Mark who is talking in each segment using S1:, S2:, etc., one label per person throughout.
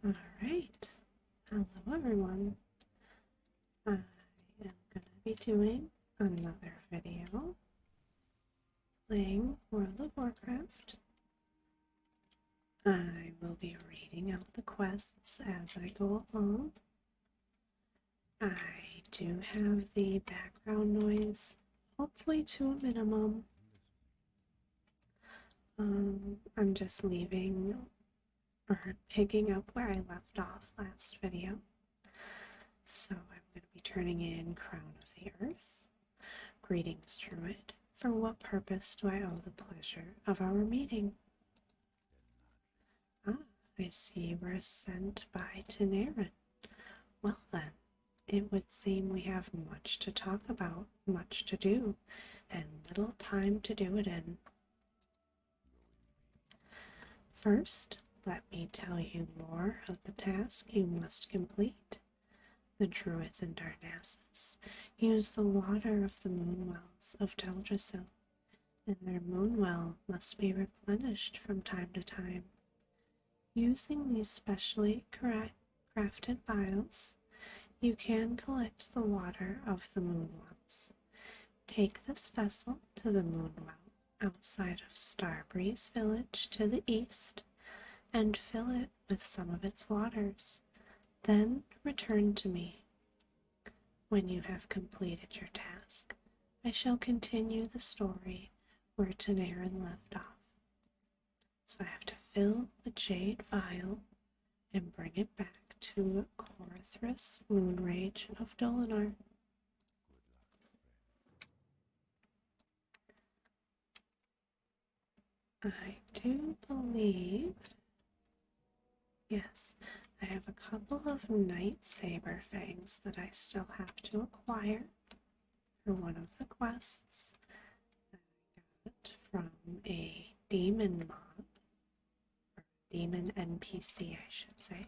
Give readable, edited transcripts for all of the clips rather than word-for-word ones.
S1: Alright, hello everyone. I am going to be doing another video playing World of Warcraft. I will be reading out the quests as I go along. I do have the background noise, hopefully to a minimum. I'm just leaving or picking up where I left off last video. So I'm going to be turning in Crown of the Earth. Greetings, Druid. For what purpose do I owe the pleasure of our meeting? Ah, I see you were sent by Tanarin. Well then, it would seem we have much to talk about, much to do, and little time to do it in. First, let me tell you more of the task you must complete. The Druids in Darnassus use the water of the moonwells of Teldrassil, and their moonwell must be replenished from time to time. Using these specially crafted vials, you can collect the water of the moonwells. Take this vessel to the moonwell outside of Starbreeze village to the east, and fill it with some of its waters. Then return to me. When you have completed your task, I shall continue the story where Tanarin left off. So I have to fill the jade vial and bring it back to Corthris Moonrage of Dolinar. I do believe, yes, I have a couple of Night Saber fangs that I still have to acquire for one of the quests that I got from a demon mob, or demon NPC, I should say.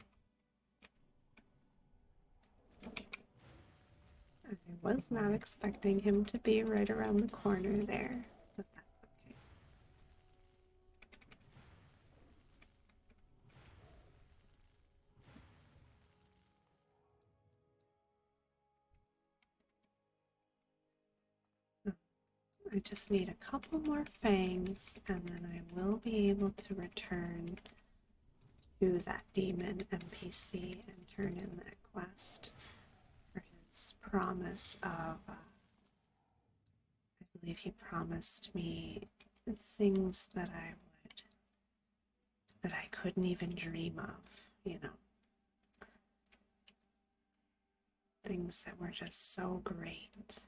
S1: I was not expecting him to be right around the corner there, but that's okay. I just need a couple more fangs, and then I will be able to return to that demon NPC and turn in that quest for his promise of, I believe he promised me things that I couldn't even dream of, you know. Things that were just so great.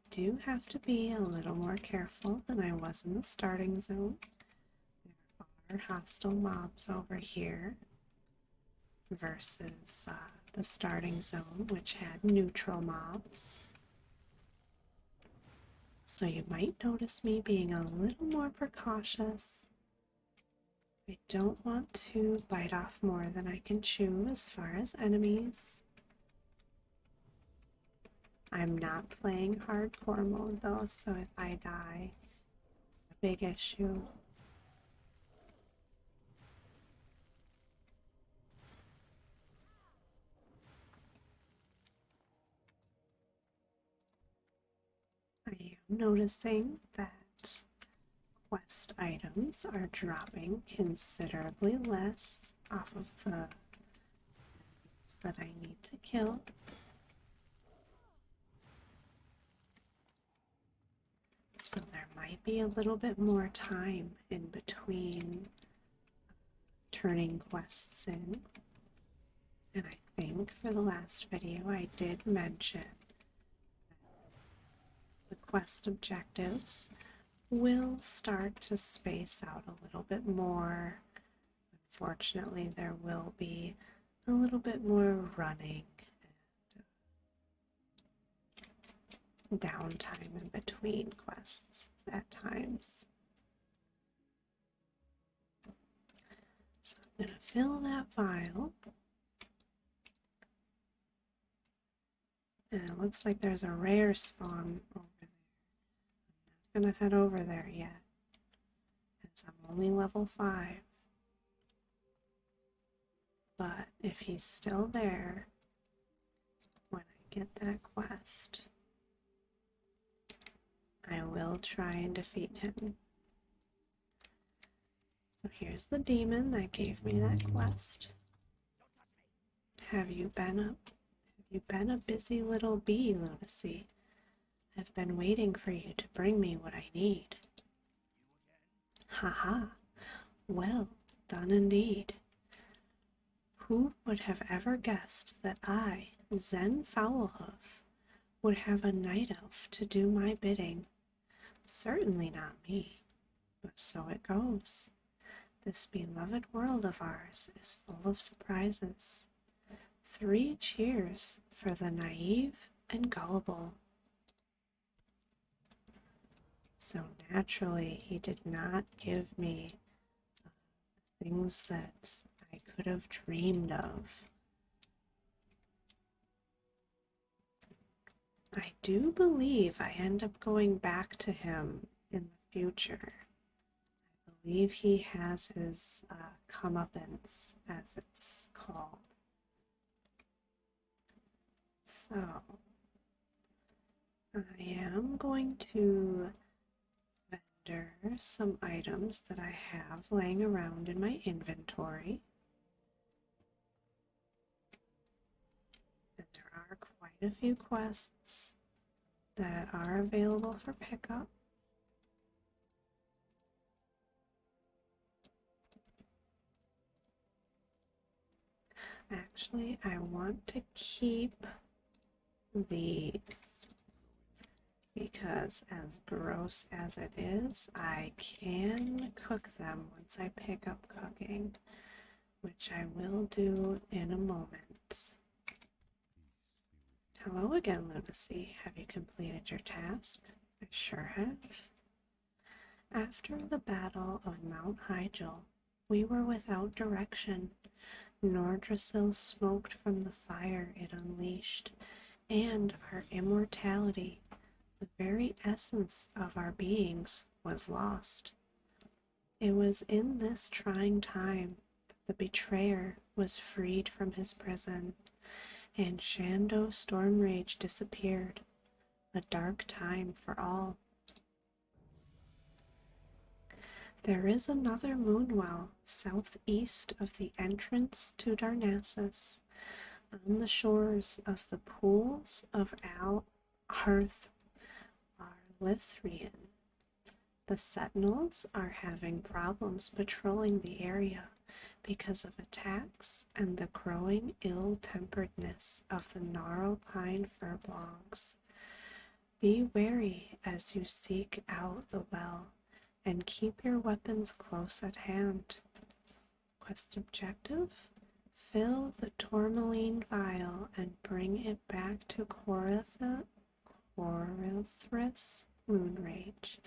S1: Do have to be a little more careful than I was in the starting zone. There are hostile mobs over here versus the starting zone, which had neutral mobs. So you might notice me being a little more precautious. I don't want to bite off more than I can chew as far as enemies. I'm not playing hardcore mode though, so if I die, a big issue. I am noticing that quest items are dropping considerably less off of the enemies that I need to kill. So there might be a little bit more time in between turning quests in. And I think for the last video I did mention the quest objectives will start to space out a little bit more. Unfortunately, there will be a little bit more running and downtime in between quests at times. So I'm going to fill that vial. And it looks like there's a rare spawn over there. I'm not going to head over there yet, as since I'm only level 5. But if he's still there when I get that quest, I will try and defeat him. So here's the demon that gave me that quest. Have you been a busy little bee, Lunacy? I've been waiting for you to bring me what I need. Haha, well done indeed. Who would have ever guessed that I, Zen Foulhoof, would have a night elf to do my bidding? Certainly not me, but so it goes. This beloved world of ours is full of surprises. 3 cheers for the naive and gullible. So naturally, he did not give me things that I could have dreamed of. I do believe I end up going back to him in the future. I believe he has his comeuppance, as it's called. So, I am going to vendor some items that I have laying around in my inventory. And there are quite a few quests that are available for pickup. Actually, I want to keep these because, as gross as it is, I can cook them once I pick up cooking, which I will do in a moment. Hello again, Lunacy. Have you completed your task? I sure have. After the Battle of Mount Hyjal, we were without direction. Nordrassil smoked from the fire it unleashed, and our immortality, the very essence of our beings, was lost. It was in this trying time that the betrayer was freed from his prison, and Shando Stormrage disappeared, a dark time for all. There is another moonwell southeast of the entrance to Darnassus, on the shores of the pools of Arlithrian. The Sentinels are having problems patrolling the area because of attacks and the growing ill-temperedness of the gnarl pine furbolgs. Be wary as you seek out the well, and keep your weapons close at hand. Quest objective: fill the tourmaline vial and bring it back to Corithris Moonrage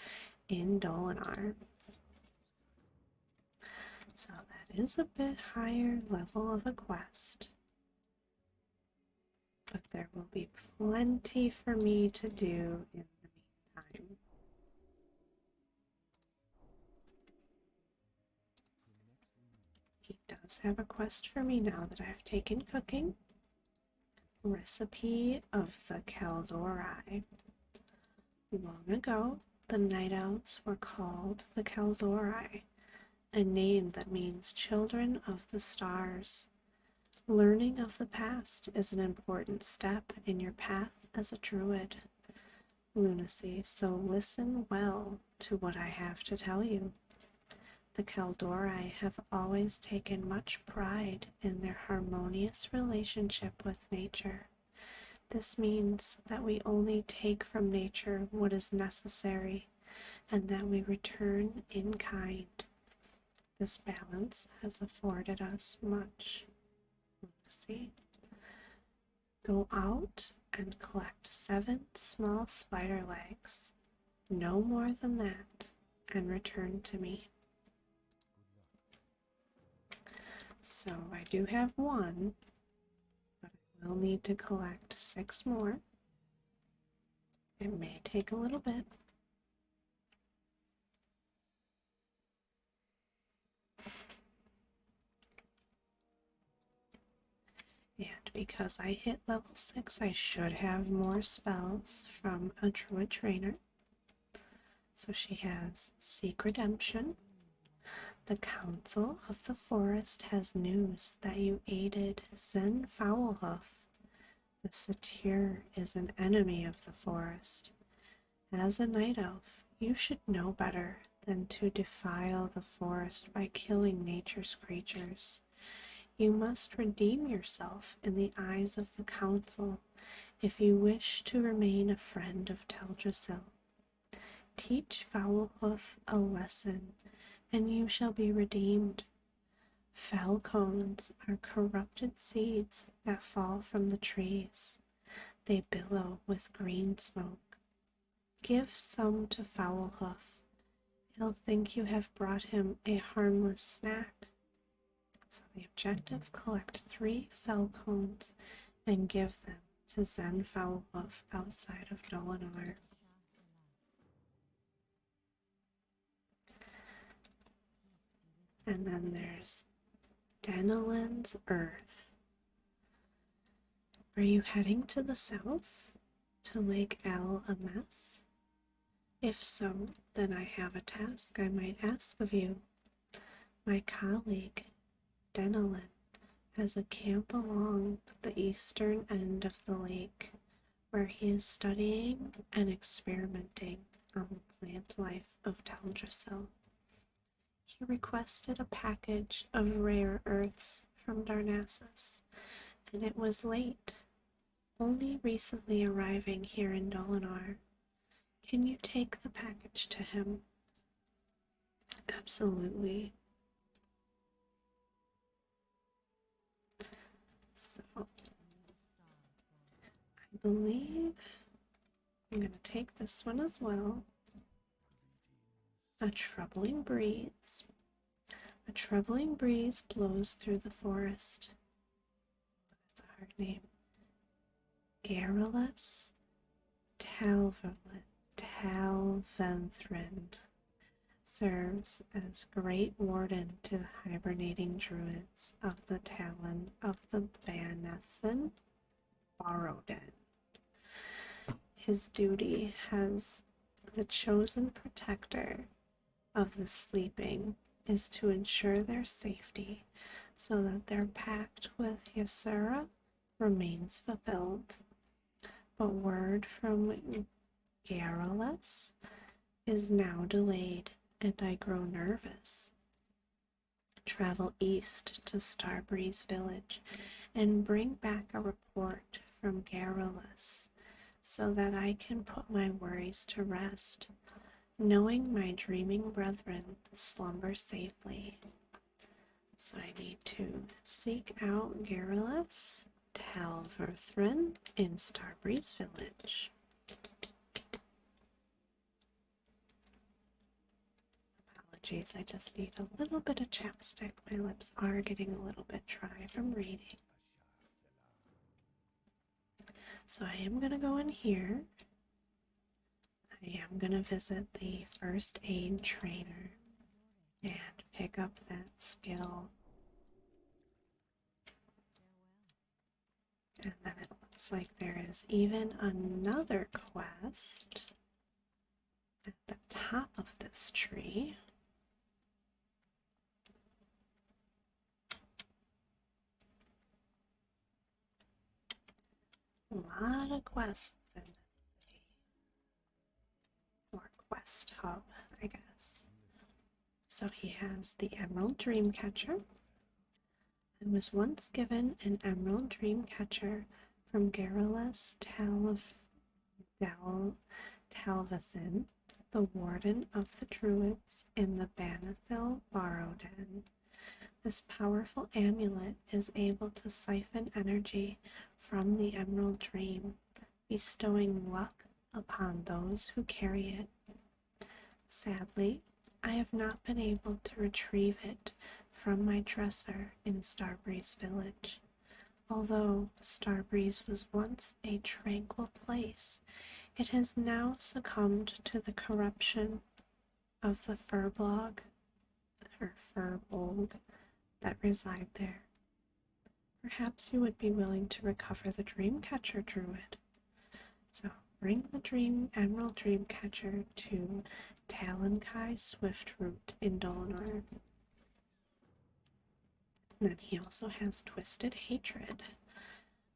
S1: in Dolinar. So that is a bit higher level of a quest, but there will be plenty for me to do in the meantime. He does have a quest for me now that I've taken cooking. Recipe of the Kaldori. Long ago, the Night Elves were called the Kaldori, a name that means children of the stars. Learning of the past is an important step in your path as a druid, Lunacy, so listen well to what I have to tell you. The Kaldori have always taken much pride in their harmonious relationship with nature. This means that we only take from nature what is necessary, and that we return in kind. This balance has afforded us much. Let's see. Go out and collect 7 small spider legs, no more than that, and return to me. So I do have 1, but I will need to collect 6 more. It may take a little bit. because I hit level 6, I should have more spells from a druid trainer. So she has Seek Redemption. The Council of the Forest has news that you aided Zen Foulhoof. The satyr is an enemy of the forest. As a night elf, you should know better than to defile the forest by killing nature's creatures. You must redeem yourself in the eyes of the council if you wish to remain a friend of Teldrassil. Teach Foulhoof a lesson, and you shall be redeemed. Falcons are corrupted seeds that fall from the trees. They billow with green smoke. Give some to Foulhoof. He'll think you have brought him a harmless snack. So the objective, collect 3 falcons and give them to Zen Foulhoof outside of Dolinar. And then there's Denolin's Earth. Are you heading to the south, to Lake El Ameth? If so, then I have a task I might ask of you. My colleague, Denolin, has a camp along the eastern end of the lake, where he is studying and experimenting on the plant life of Teldrassil. He requested a package of rare earths from Darnassus, and it was late, only recently arriving here in Dolinar. Can you take the package to him? Absolutely. So, I believe I'm going to take this one as well. A troubling breeze. A troubling breeze blows through the forest. That's a hard name. Garrulus Talventhrind serves as great warden to the hibernating druids of the Talon of the Banathan Borrowden. His duty as the chosen protector of the sleeping is to ensure their safety so that their pact with Ysera remains fulfilled. But word from Garrulus is now delayed, and I grow nervous. Travel east to Starbreeze village and bring back a report from Garrulus so that I can put my worries to rest, knowing my dreaming brethren slumber safely. So I need to seek out Garrulus Talverthrin in Starbreeze village. Apologies, I just need a little bit of chapstick. My lips are getting a little bit dry from reading. So I am going to go in here. I am going to visit the first aid trainer and pick up that skill. And then it looks like there is even another quest at the top of this tree. A lot of quests in this city. Or quest hub, I guess. So he has the Emerald Dreamcatcher. I was once given an Emerald Dreamcatcher from Garrulus Talvathin, the Warden of the Druids in the Banathil Borrowden. This powerful amulet is able to siphon energy from the Emerald Dream, bestowing luck upon those who carry it. Sadly, I have not been able to retrieve it from my dresser in Starbreeze village. Although Starbreeze was once a tranquil place, it has now succumbed to the corruption of the Furbolg that reside there. Perhaps you would be willing to recover the Dreamcatcher Druid. So bring the Emerald Dreamcatcher to Talonkai Swiftroot in Dolinar. Then he also has Twisted Hatred.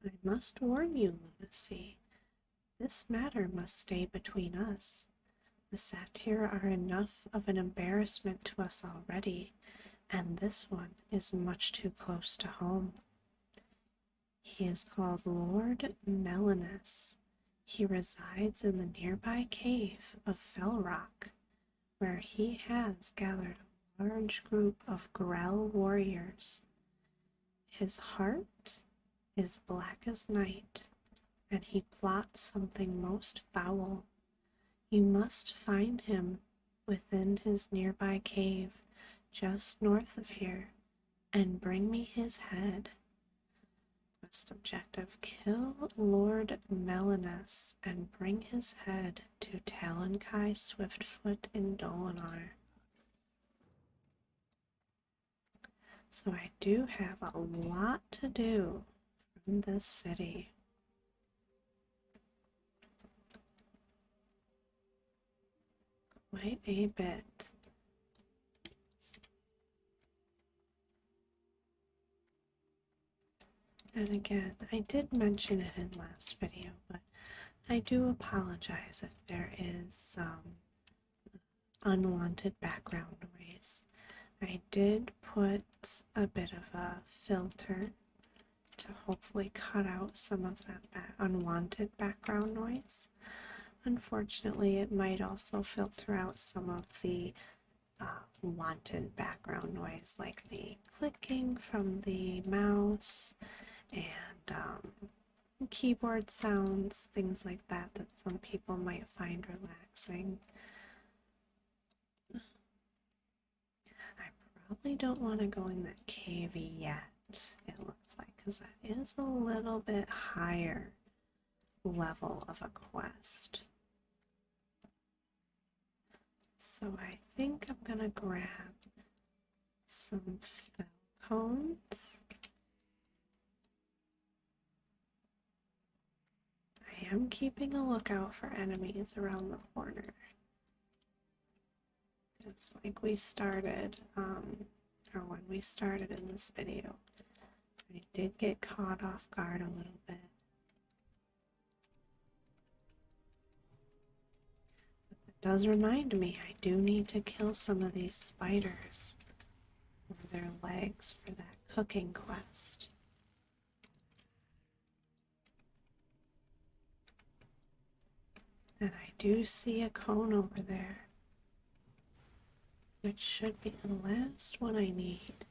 S1: I must warn you, Lunacy, this matter must stay between us. The Satyr are enough of an embarrassment to us already, and this one is much too close to home. He is called Lord Melanus. He resides in the nearby cave of Fell Rock, where he has gathered a large group of Grell warriors. His heart is black as night, and he plots something most foul. You must find him within his nearby cave, just north of here, and bring me his head. Quest objective: kill Lord Melanus and bring his head to Talonkai Swiftfoot in Dolinar. So I do have a lot to do from this city. Quite a bit. And again, I did mention it in last video, but I do apologize if there is some unwanted background noise. I did put a bit of a filter to hopefully cut out some of that unwanted background noise. Unfortunately, it might also filter out some of the wanted background noise, like the clicking from the mouse and keyboard sounds, things like that that some people might find relaxing. I probably don't want to go in that cave yet, it looks like, because that is a little bit higher level of a quest. So I think I'm gonna grab some fell cones. I am keeping a lookout for enemies around the corner. It's like we started, or when we started in this video, I did get caught off guard a little bit. But that does remind me, I do need to kill some of these spiders for their legs for that cooking quest. And I do see a cone over there, which should be the last one I need.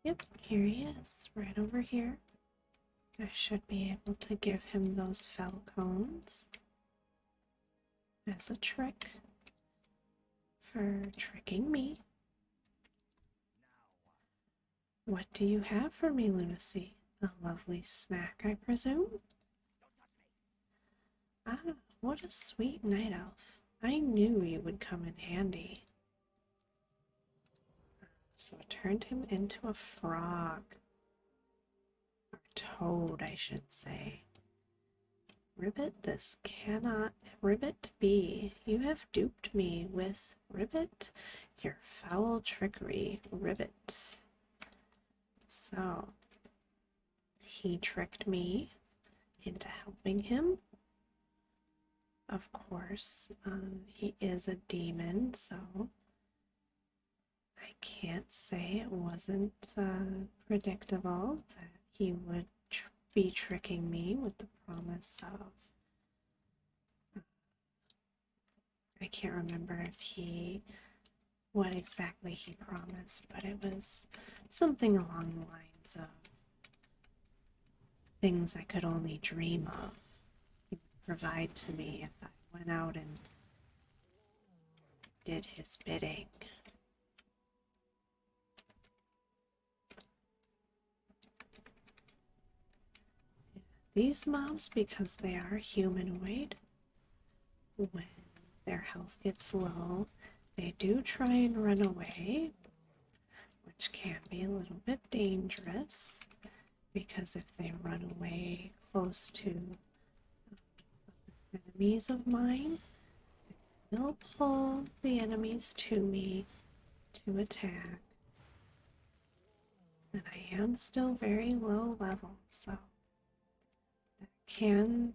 S1: Yep, here he is, right over here. I should be able to give him those fell cones as a trick for tricking me. What do you have for me, Lunacy? A lovely snack, I presume? Ah, what a sweet night elf. I knew you would come in handy. So it turned him into a frog. Or toad, I should say. Ribbit, this cannot. Ribbit B, you have duped me with Ribbit, your foul trickery, Ribbit. So, he tricked me into helping him. Of course, he is a demon, so I can't say it wasn't predictable that he would be tricking me with the promise of... I can't remember what exactly he promised, but it was something along the lines of things I could only dream of. He would provide to me if I went out and did his bidding. These mobs, because they are humanoid, when their health gets low, they do try and run away, which can be a little bit dangerous, because if they run away close to enemies of mine, they'll pull the enemies to me to attack. And I am still very low level, so that can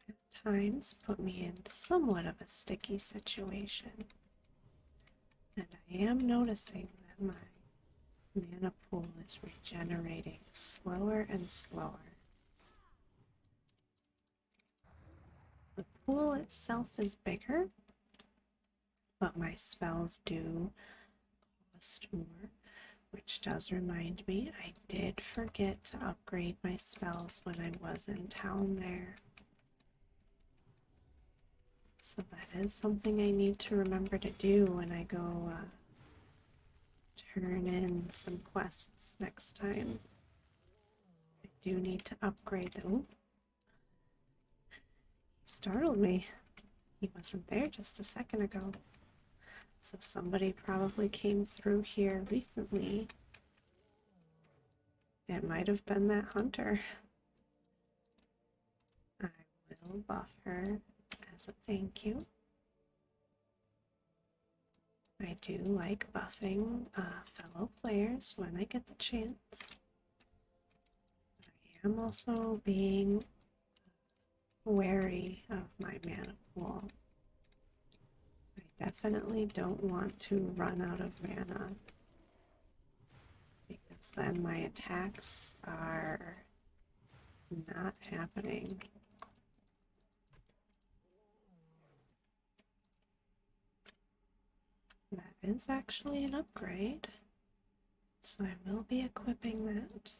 S1: at times put me in somewhat of a sticky situation. And I am noticing that my mana pool is regenerating slower and slower. The pool itself is bigger, but my spells do cost more, which does remind me I did forget to upgrade my spells when I was in town there. So that is something I need to remember to do when I go turn in some quests next time. I do need to upgrade them. He startled me. He wasn't there just a second ago. So somebody probably came through here recently. It might have been that hunter. I will buff her as a thank you. I do like buffing fellow players when I get the chance. I am also being wary of my mana pool. I definitely don't want to run out of mana, because then my attacks are not happening. That is actually an upgrade, so I will be equipping that.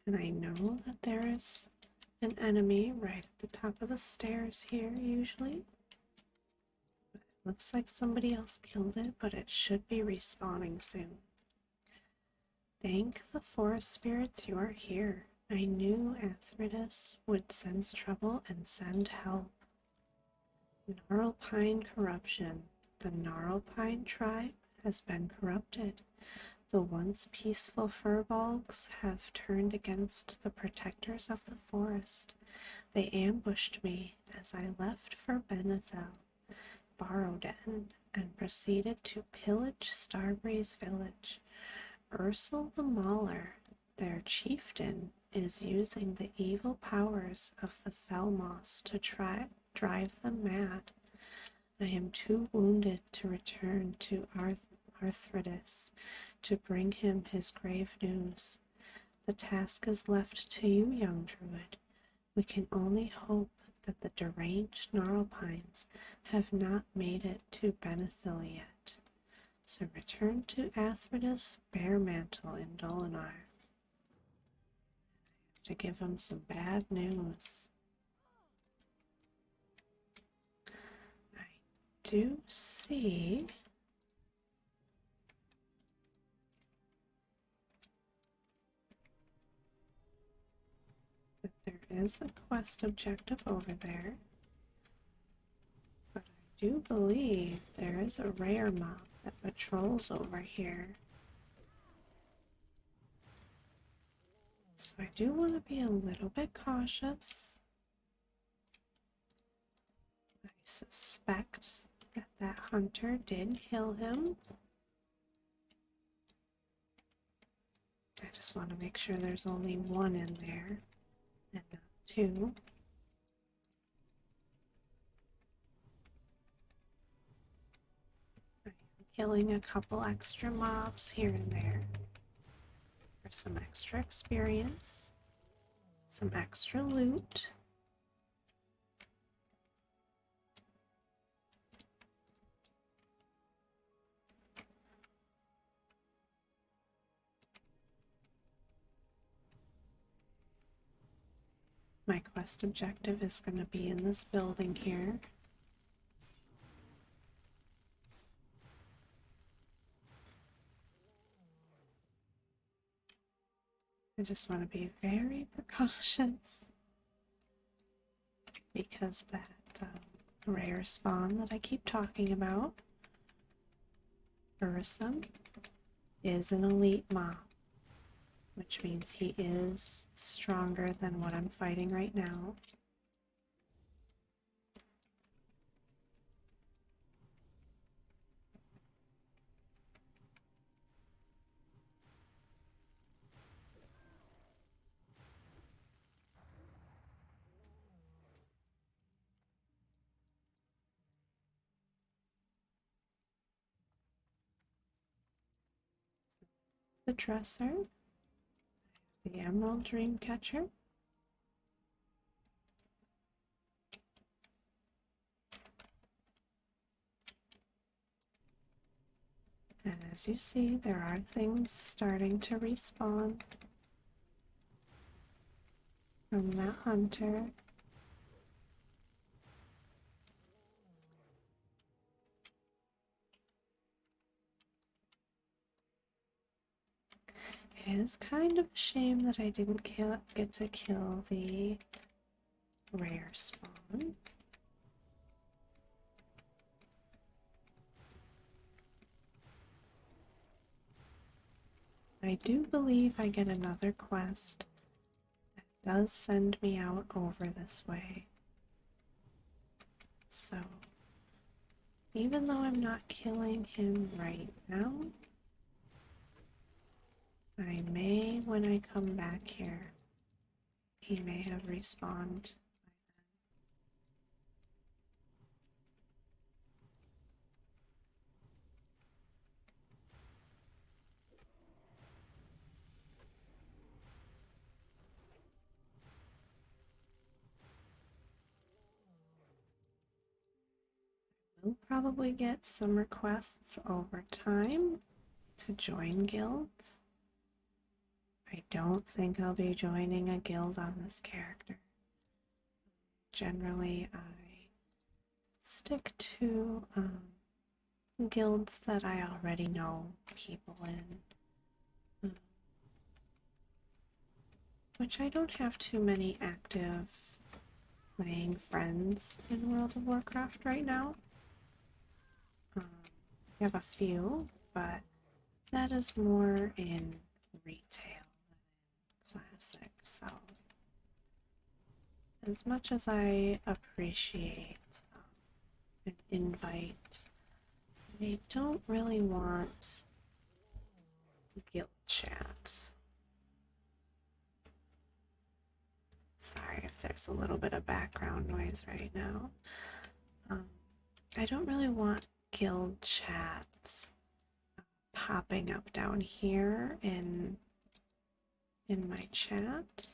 S1: And I know that there is an enemy right at the top of the stairs here, usually. But it looks like somebody else killed it, but it should be respawning soon. Thank the forest spirits you are here. I knew Athridus would sense trouble and send help. Gnarlpine corruption. The Gnarlpine tribe has been corrupted. The once peaceful furbolgs have turned against the protectors of the forest. They ambushed me as I left for Benethel, Barrowden, and proceeded to pillage Starbreeze village. Ursel the Mauler, their chieftain, is using the evil powers of the Felmoss to drive them mad. I am too wounded to return to Arthritis to bring him his grave news. The task is left to you, young druid. We can only hope that the deranged Gnarlpines have not made it to Benethil yet. So return to Athridus Bearmantle in Dolinar. To give him some bad news. I do see that there is a quest objective over there, but I do believe there is a rare mob that patrols over here. So I do want to be a little bit cautious. I suspect that that hunter did kill him. I just want to make sure there's only one in there and not two. I'm killing a couple extra mobs here and there for some extra experience, some extra loot. My quest objective is going to be in this building here. I just want to be very precautious because that rare spawn that I keep talking about, Ursum, is an elite mob, which means he is stronger than what I'm fighting right now. The dresser, the emerald dream catcher, and as you see, there are things starting to respawn from that hunter. It is kind of a shame that I didn't get to kill the rare spawn. I do believe I get another quest that does send me out over this way. So, even though I'm not killing him right now, I may, when I come back here, he may have respawned. We'll probably get some requests over time to join guilds. I don't think I'll be joining a guild on this character. Generally, I stick to guilds that I already know people in, which I don't have too many active playing friends in World of Warcraft right now. I have a few, but that is more in retail than in classic, so as much as I appreciate an invite, I don't really want guild chat. Sorry if there's a little bit of background noise right now. I don't really want guild chats popping up down here in my chat.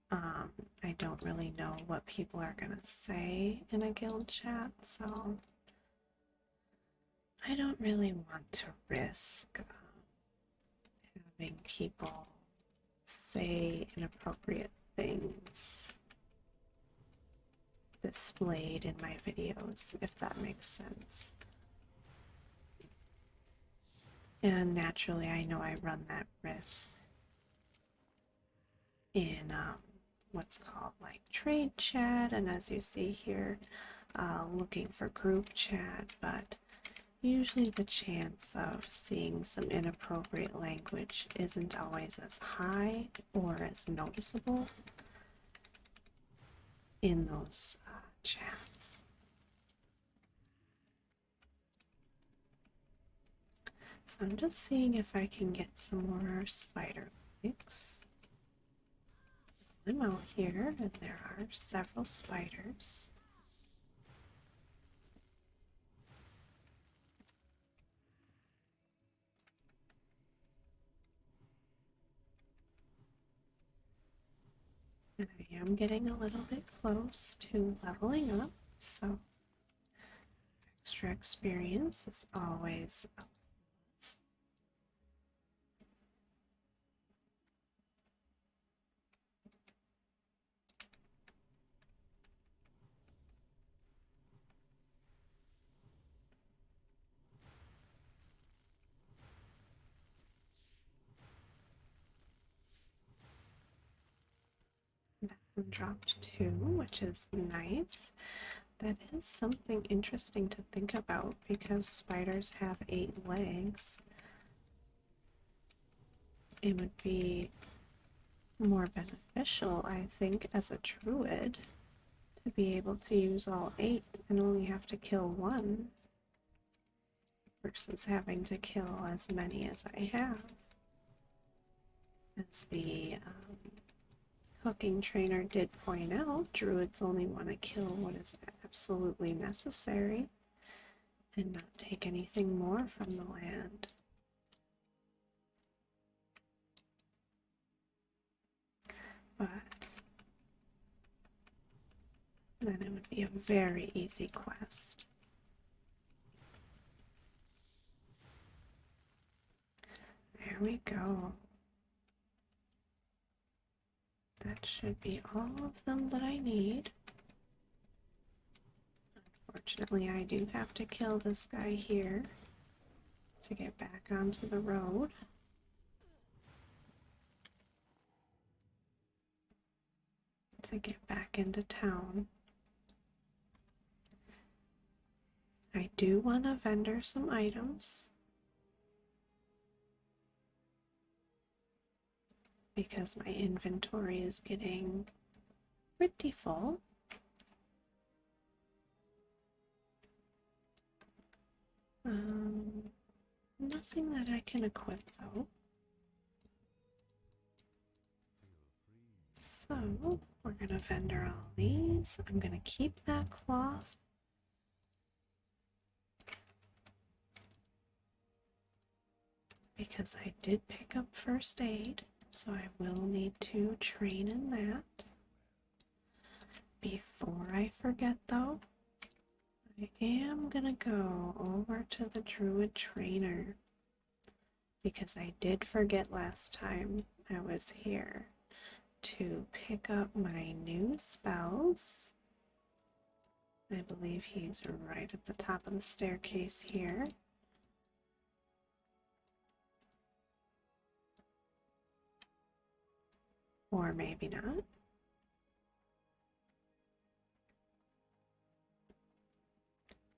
S1: I don't really know what people are gonna say in a guild chat, so I don't really want to risk having people say inappropriate things displayed in my videos, if that makes sense. And naturally, I know I run that risk in what's called like trade chat, and as you see here, looking for group chat, but usually the chance of seeing some inappropriate language isn't always as high or as noticeable in those chats. So I'm just seeing if I can get some more spider legs. I'm out here and there are several spiders. And I am getting a little bit close to leveling up, so extra experience is always a plus. dropped 2, which is nice. That is something interesting to think about because spiders have 8 legs. It would be more beneficial, I think, as a druid to be able to use all 8 and only have to kill 1 versus having to kill as many as I have. As the hooking trainer did point out, druids only want to kill what is absolutely necessary and not take anything more from the land. But then it would be a very easy quest. There we go. That should be all of them that I need. Unfortunately, I do have to kill this guy here to get back onto the road. To get back into town. I do want to vendor some items because my inventory is getting pretty full. Nothing that I can equip though. So we're gonna vendor all these. I'm gonna keep that cloth. Because I did pick up first aid, so I will need to train in that. Before I forget though, I am gonna go over to the druid trainer because I did forget last time I was here to pick up my new spells. I believe he's right at the top of the staircase here. Or maybe not.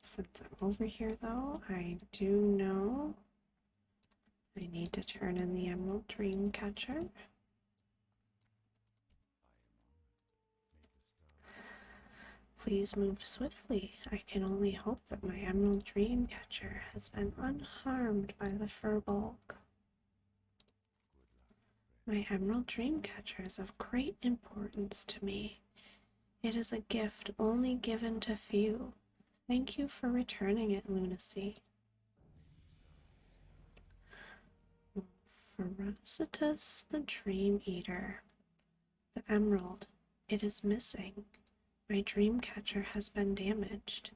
S1: Since I'm over here though, I do know I need to turn in the Emerald Dream Catcher. Please move swiftly. I can only hope that my Emerald Dream Catcher has been unharmed by the Furbolg. My Emerald Dream Catcher is of great importance to me. It is a gift only given to few. Thank you for returning it, Lunacy. Ferocitus the Dream Eater. The emerald. It is missing. My dream catcher has been damaged.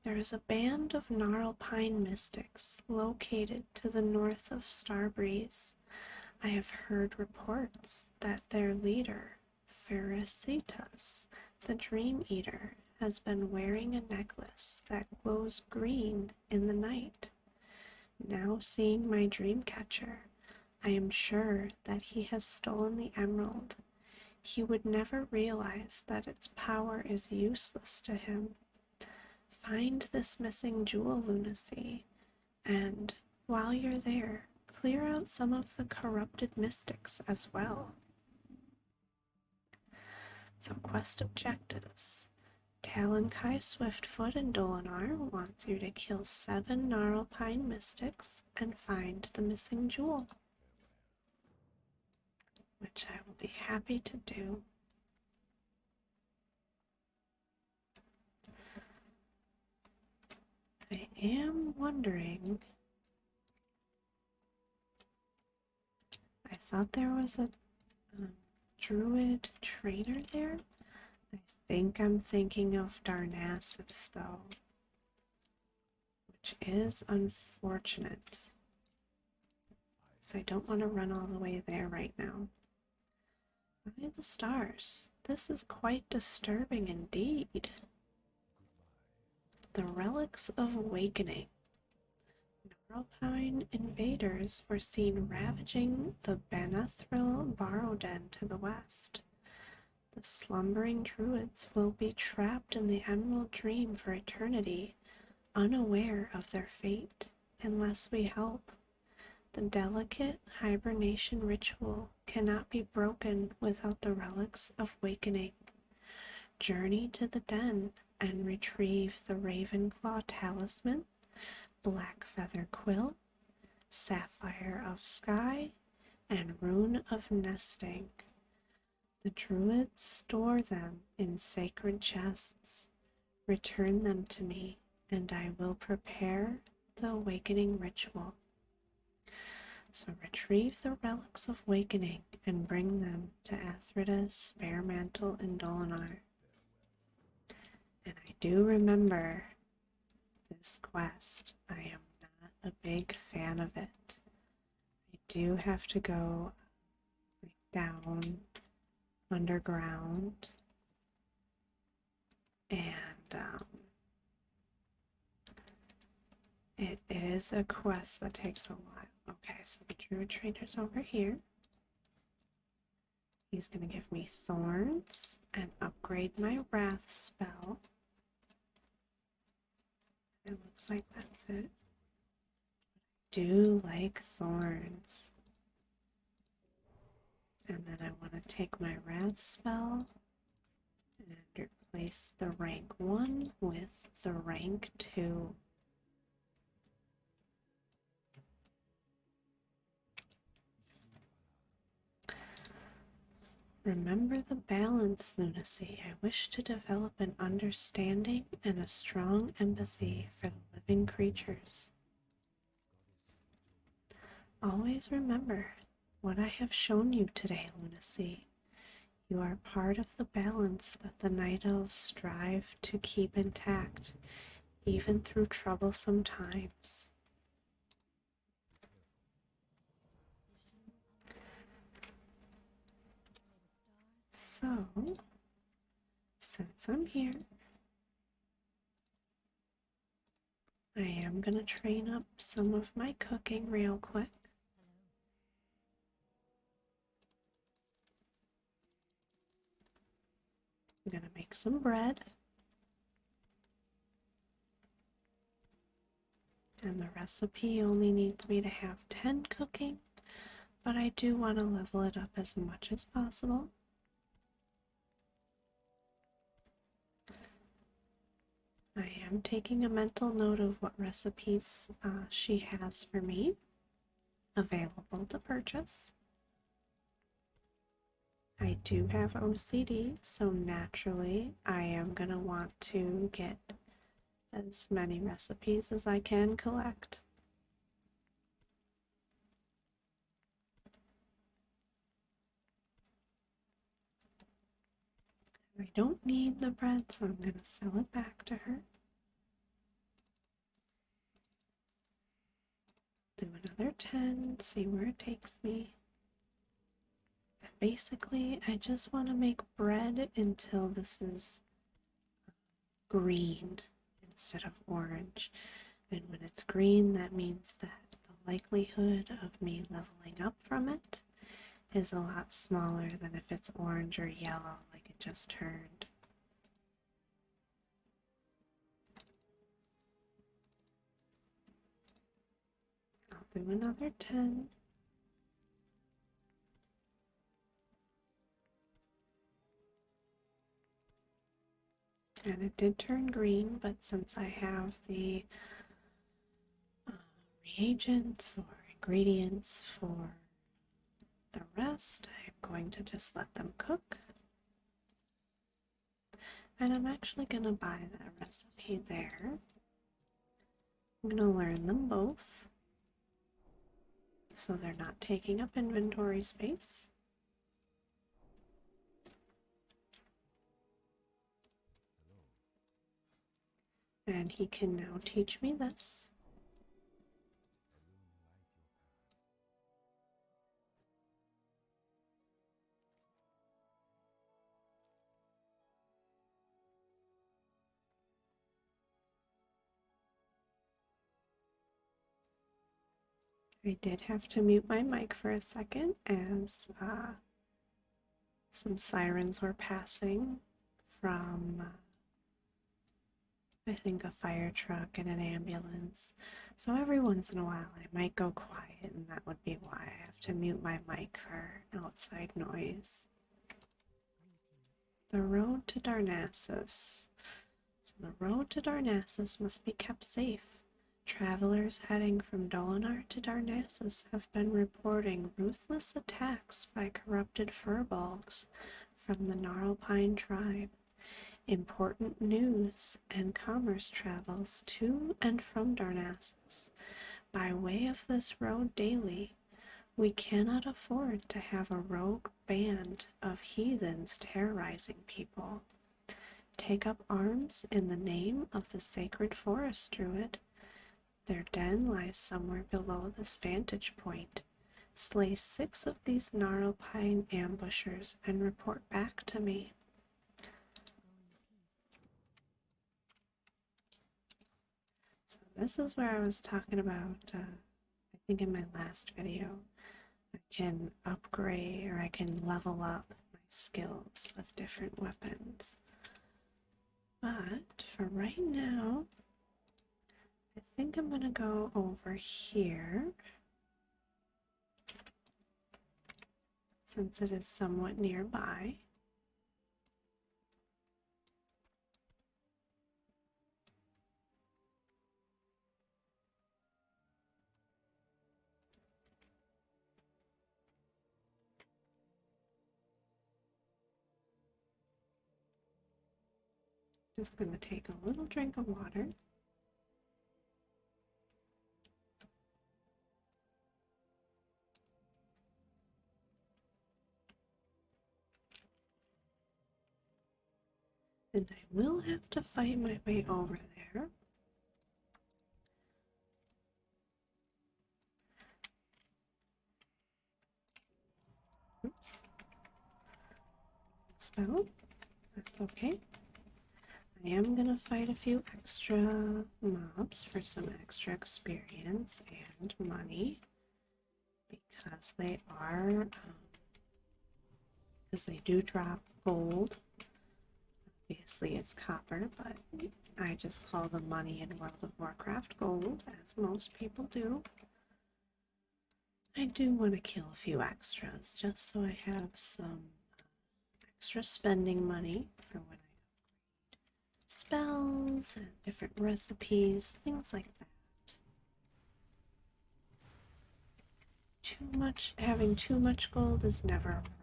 S1: There is a band of Gnarlpine mystics located to the north of Starbreeze. I have heard reports that their leader, Ferocitus, the Dream Eater, has been wearing a necklace that glows green in the night. Now seeing my dream catcher, I am sure that he has stolen the emerald. He would never realize that its power is useless to him. Find this missing jewel, Lunacy, and while you're there, clear out some of the corrupted mystics as well. So quest objectives. Talonkai Swiftfoot and Dolinar wants you to kill 7 Gnarlpine mystics and find the missing jewel, which I will be happy to do. I am wondering, I thought there was a druid trainer there. I think I'm thinking of Darnassus though, which is unfortunate. So I don't want to run all the way there right now. By the stars, this is quite disturbing indeed. The Relics of Awakening. Gnarlpine invaders were seen ravaging the Banathril Barrow Den to the west. The slumbering druids will be trapped in the Emerald Dream for eternity, unaware of their fate, unless we help. The delicate hibernation ritual cannot be broken without the relics of wakening. Journey to the den and retrieve the Ravenclaw talisman, black feather quill, sapphire of sky, and rune of nesting. The druids store them in sacred chests. Return them to me, and I will prepare the awakening ritual. So retrieve the relics of awakening and bring them to Athrida's Sparemantle in Dolinar. And I do remember this quest. I am not a big fan of it. I do have to go down underground, and it is a quest that takes a while. Okay, so the druid trainer's over here. He's gonna give me thorns and upgrade my wrath spell. It looks like that's it. Do like thorns. And then I want to take my wrath spell and replace the rank 1 with the rank 2. Remember the balance, Lunacy. I wish to develop an understanding and a strong empathy for the living creatures. Always remember what I have shown you today, Lunacy. You are part of the balance that the Night Elves strive to keep intact, even through troublesome times. So, since I'm here, I am going to train up some of my cooking real quick. I'm going to make some bread. And the recipe only needs me to have 10 cooking, but I do want to level it up as much as possible. I am taking a mental note of what recipes she has for me available to purchase. I do have OCD, so naturally I am going to want to get as many recipes as I can collect. I don't need the bread, so I'm going to sell it back to her. Do another 10, see where it takes me. And basically, I just want to make bread until this is green instead of orange. And when it's green, that means that the likelihood of me leveling up from it is a lot smaller than if it's orange or yellow like it just turned. I'll do another 10. And it did turn green, but since I have the reagents or ingredients for the rest, I'm going to just let them cook. And I'm actually going to buy that recipe there. I'm going to learn them both so they're not taking up inventory space. And he can now teach me this. I did have to mute my mic for a second as Some sirens were passing from, I think, a fire truck and an ambulance. So every once in a while I might go quiet, and that would be why I have to mute my mic for outside noise. The road to Darnassus. So the road to Darnassus must be kept safe. Travelers heading from Dolinar to Darnassus have been reporting ruthless attacks by corrupted furbolgs from the Gnarlpine tribe. Important news and commerce travels to and from Darnassus by way of this road daily. We cannot afford to have a rogue band of heathens terrorizing people. Take up arms in the name of the sacred forest druid. Their den lies somewhere below this vantage point. Slay 6 of these Gnarlpine ambushers and report back to me. So this is where I was talking about, I think in my last video, I can upgrade or I can level up my skills with different weapons. But for right now, I think I'm going to go over here, since it is somewhat nearby. Just going to take a little drink of water. And I will have to fight my way over there. Oops. Spell. That's okay. I am going to fight a few extra mobs for some extra experience and money. Because they are, because they do drop gold. Obviously it's copper, but I just call them money in World of Warcraft gold, as most people do. I do want to kill a few extras, just so I have some extra spending money for when I upgrade spells and different recipes, things like that. Having too much gold is never a problem.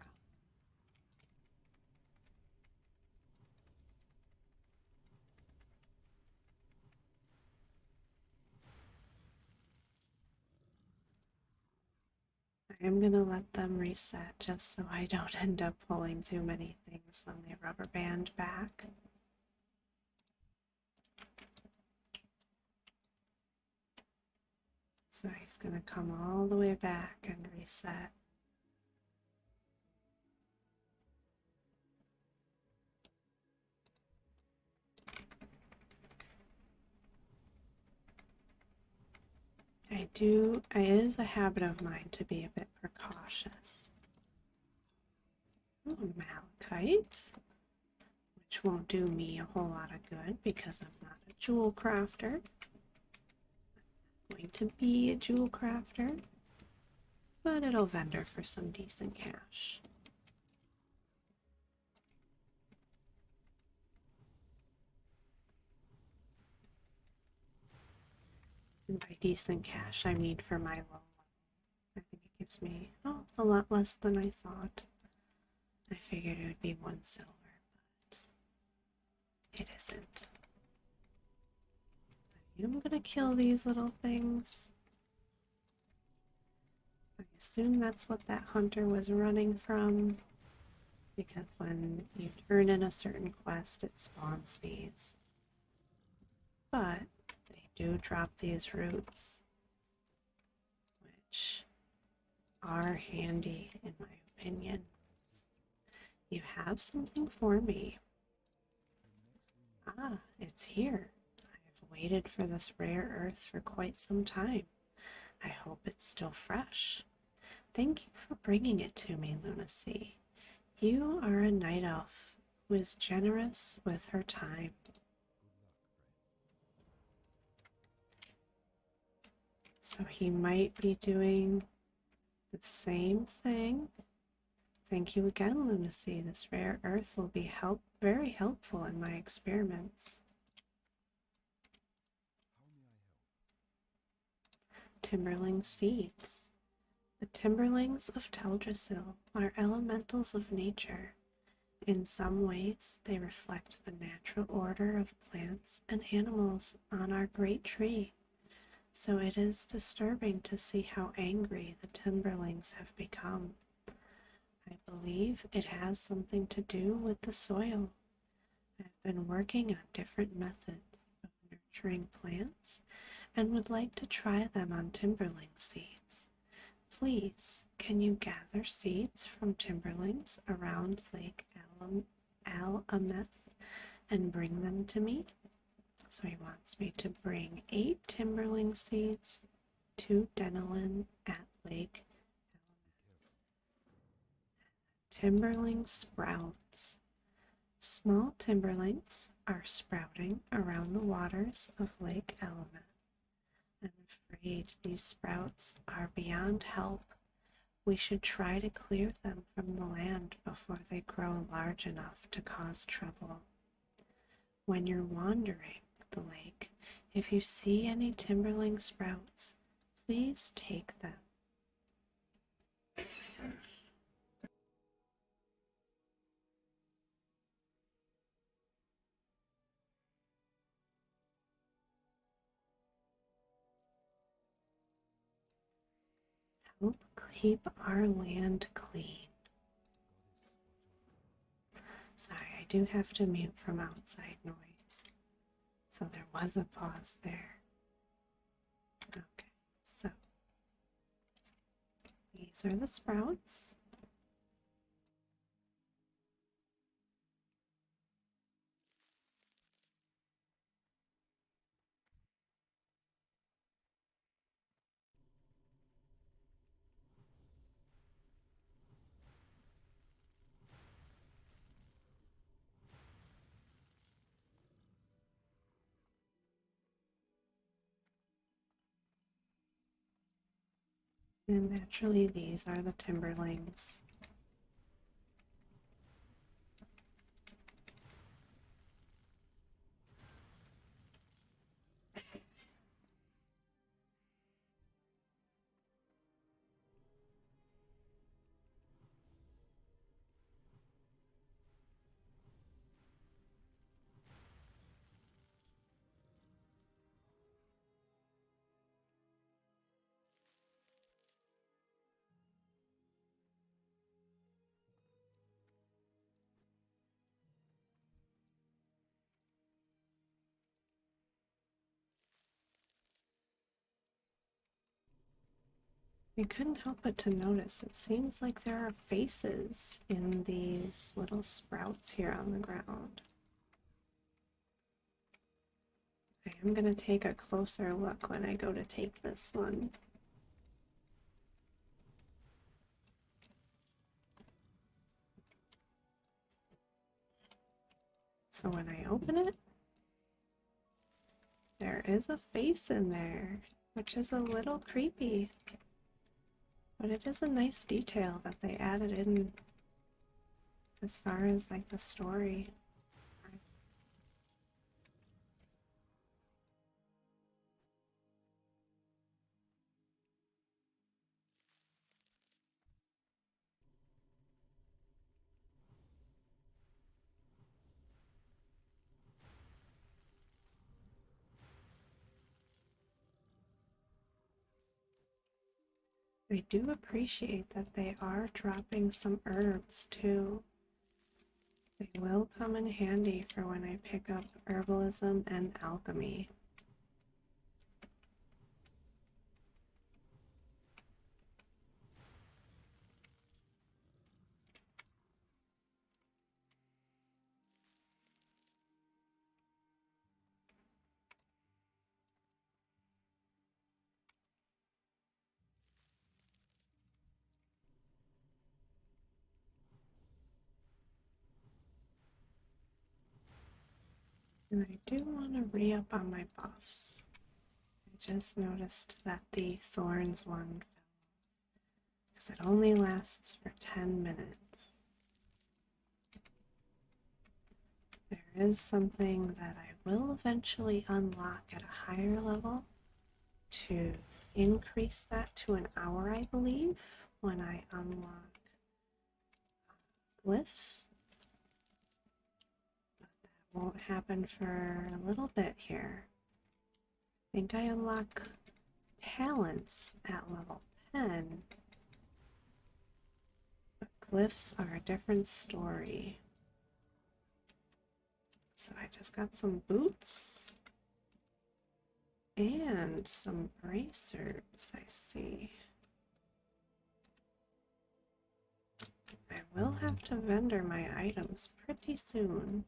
S1: I am going to let them reset just so I don't end up pulling too many things when they rubber band back. So he's going to come all the way back and reset. It is a habit of mine to be a bit precautious. Oh, malachite, which won't do me a whole lot of good because I'm not a jewel crafter. I'm going to be a jewel crafter, but it'll vendor for some decent cash. And by decent cash, I mean for my low level. I think it gives me, a lot less than I thought. I figured it would be 1 silver, but it isn't. I'm gonna kill these little things. I assume that's what that hunter was running from, because when you turn in a certain quest, it spawns these. But they do drop these roots, which are handy in my opinion. You have something for me. Ah, it's here. I've waited for this rare earth for quite some time. I hope it's still fresh. Thank you for bringing it to me, Lunacy. You are a night elf who is generous with her time. So he might be doing the same thing. Thank you again, Lunacy. This rare earth will be very helpful in my experiments. Timberling seeds. The timberlings of Teldrassil are elementals of nature. In some ways, they reflect the natural order of plants and animals on our great tree. So it is disturbing to see how angry the timberlings have become. I believe it has something to do with the soil. I've been working on different methods of nurturing plants and would like to try them on timberling seeds. Please, can you gather seeds from timberlings around Lake Alameth and bring them to me? So he wants me to bring 8 timberling seeds to Denelin at Lake Alameth. Timberling sprouts. Small timberlings are sprouting around the waters of Lake Alameth. I'm afraid these sprouts are beyond help. We should try to clear them from the land before they grow large enough to cause trouble. When you're wandering the lake, if you see any timberling sprouts, please take them. Help keep our land clean. Sorry, I do have to mute from outside noise. So there was a pause there. Okay, so these are the sprouts. And naturally, these are the timberlings. I couldn't help but to notice it seems like there are faces in these little sprouts here on the ground. I am going to take a closer look when I go to take this one. So when I open it, there is a face in there, which is a little creepy. But it is a nice detail that they added in as far as like the story. I do appreciate that they are dropping some herbs too. They will come in handy for when I pick up herbalism and alchemy. And I do want to re-up on my buffs. I just noticed that the thorns one fell because it only lasts for 10 minutes. There is something that I will eventually unlock at a higher level to increase that to an hour, I believe, when I unlock glyphs. But that won't happen for a little bit here. I think I unlock talents at level 10, but glyphs are a different story. So I just got some boots and some bracers, I see. I will have to vendor my items pretty soon.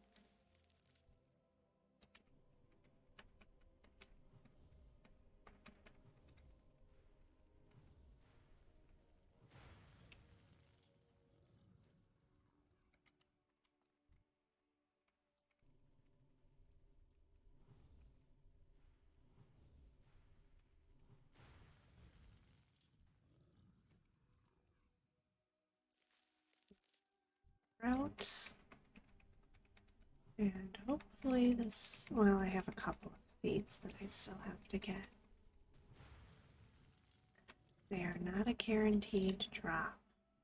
S1: Route. And hopefully this, well, I have a couple of seeds that I still have to get. They are not a guaranteed drop,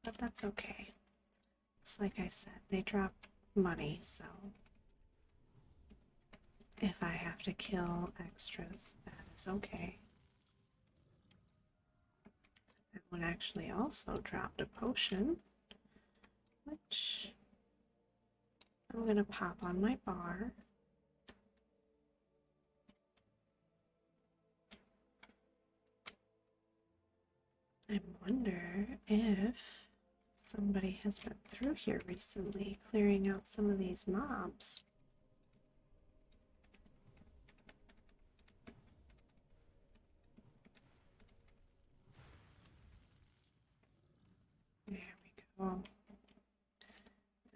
S1: but that's okay. It's like I said, they drop money, so if I have to kill extras, that is okay. That one actually also dropped a potion, which I'm going to pop on my bar. I wonder if somebody has been through here recently, clearing out some of these mobs. There we go.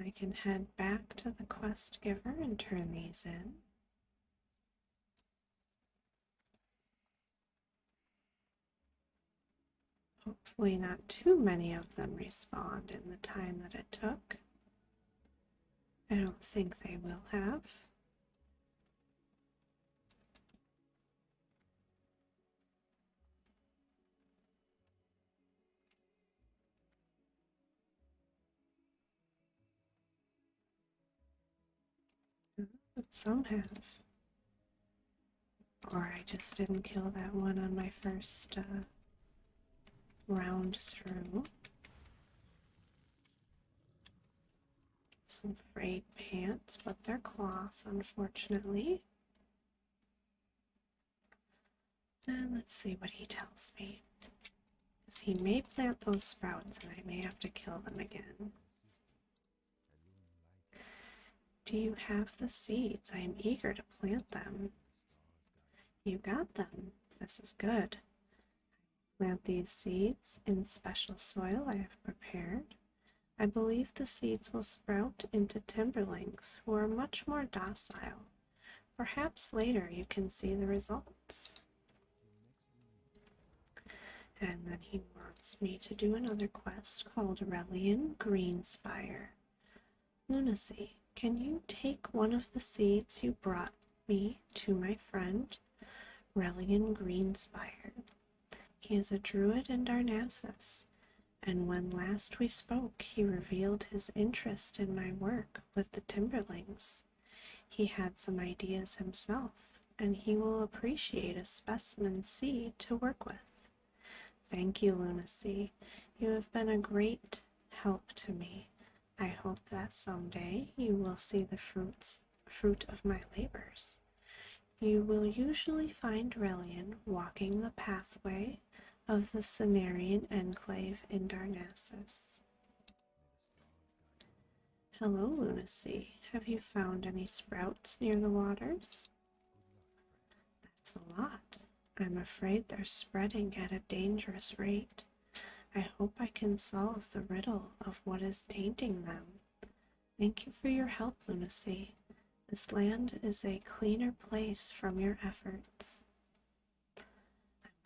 S1: I can head back to the quest giver and turn these in. Hopefully not too many of them respawned in the time that it took. I don't think they will have. But some have. Or I just didn't kill that one on my first round through. Some frayed pants, but they're cloth, unfortunately. And let's see what he tells me. Because he may plant those sprouts and I may have to kill them again. Do you have the seeds? I am eager to plant them. You got them. This is good. Plant these seeds in special soil I have prepared. I believe the seeds will sprout into timberlings who are much more docile. Perhaps later you can see the results. And then he wants me to do another quest called Relian Greenspire. Lunacy, can you take one of the seeds you brought me to my friend, Relian Greenspire? He is a druid in Darnassus, and when last we spoke, he revealed his interest in my work with the Timberlings. He had some ideas himself, and he will appreciate a specimen seed to work with. Thank you, Lunacy. You have been a great help to me. I hope that someday you will see the fruit of my labors. You will usually find Relian walking the pathway of the Cenarian enclave in Darnassus. Hello, Lunacy. Have you found any sprouts near the waters? That's a lot. I'm afraid they're spreading at a dangerous rate. I hope I can solve the riddle of what is tainting them. Thank you for your help, Lunacy. This land is a cleaner place from your efforts. I'm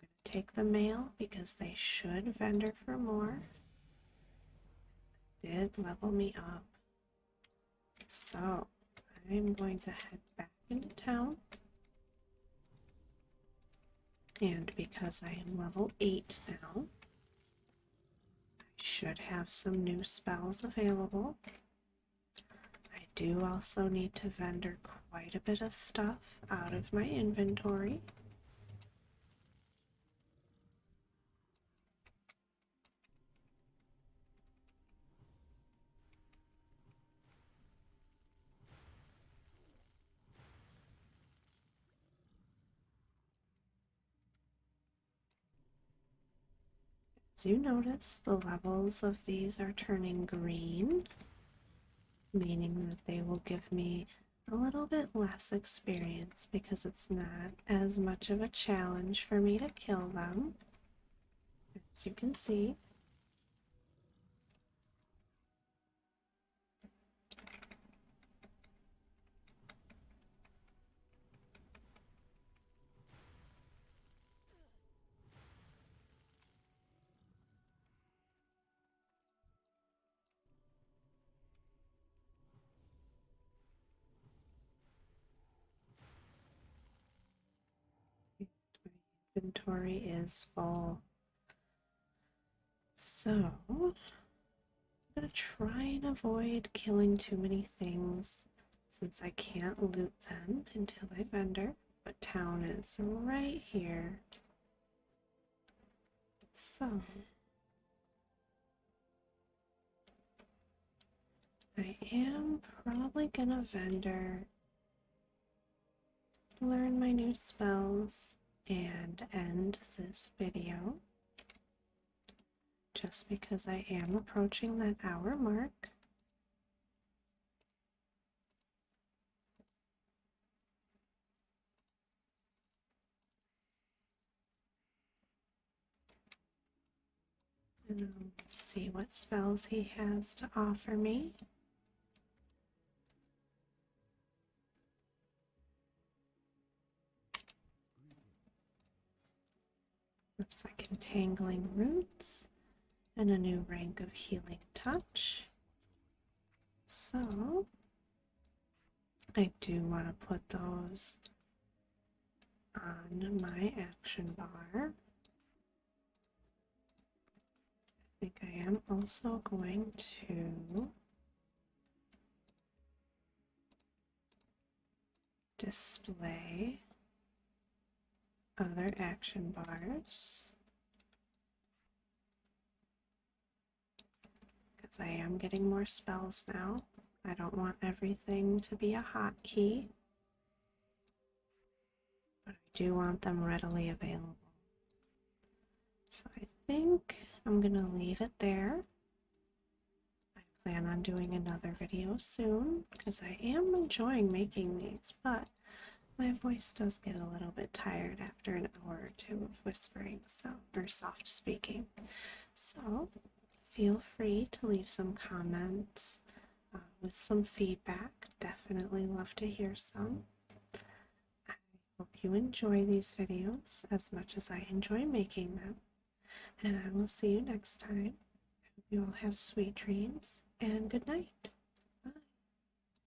S1: going to take the mail because they should vendor for more. Did level me up. So I'm going to head back into town. And because I am level 8 now, I should have some new spells available. I do also need to vendor quite a bit of stuff out of my inventory. As you notice, the levels of these are turning green, meaning that they will give me a little bit less experience because it's not as much of a challenge for me to kill them. As you can see, my inventory is full. So, I'm gonna try and avoid killing too many things since I can't loot them until I vendor, but town is right here. So, I am probably gonna vendor, learn my new spells, and end this video just because I am approaching that hour mark. And I'll see what spells he has to offer me. Looks like Entangling Roots and a new rank of Healing Touch. So, I do want to put those on my action bar. I think I am also going to display other action bars because I am getting more spells now. I don't want everything to be a hotkey, but I do want them readily available. So I think I'm gonna leave it there. I plan on doing another video soon because I am enjoying making these, but my voice does get a little bit tired after an hour or two of whispering, or soft speaking. So feel free to leave some comments with some feedback. Definitely love to hear some. I hope you enjoy these videos as much as I enjoy making them. And I will see you next time. I hope you all have sweet dreams and good night.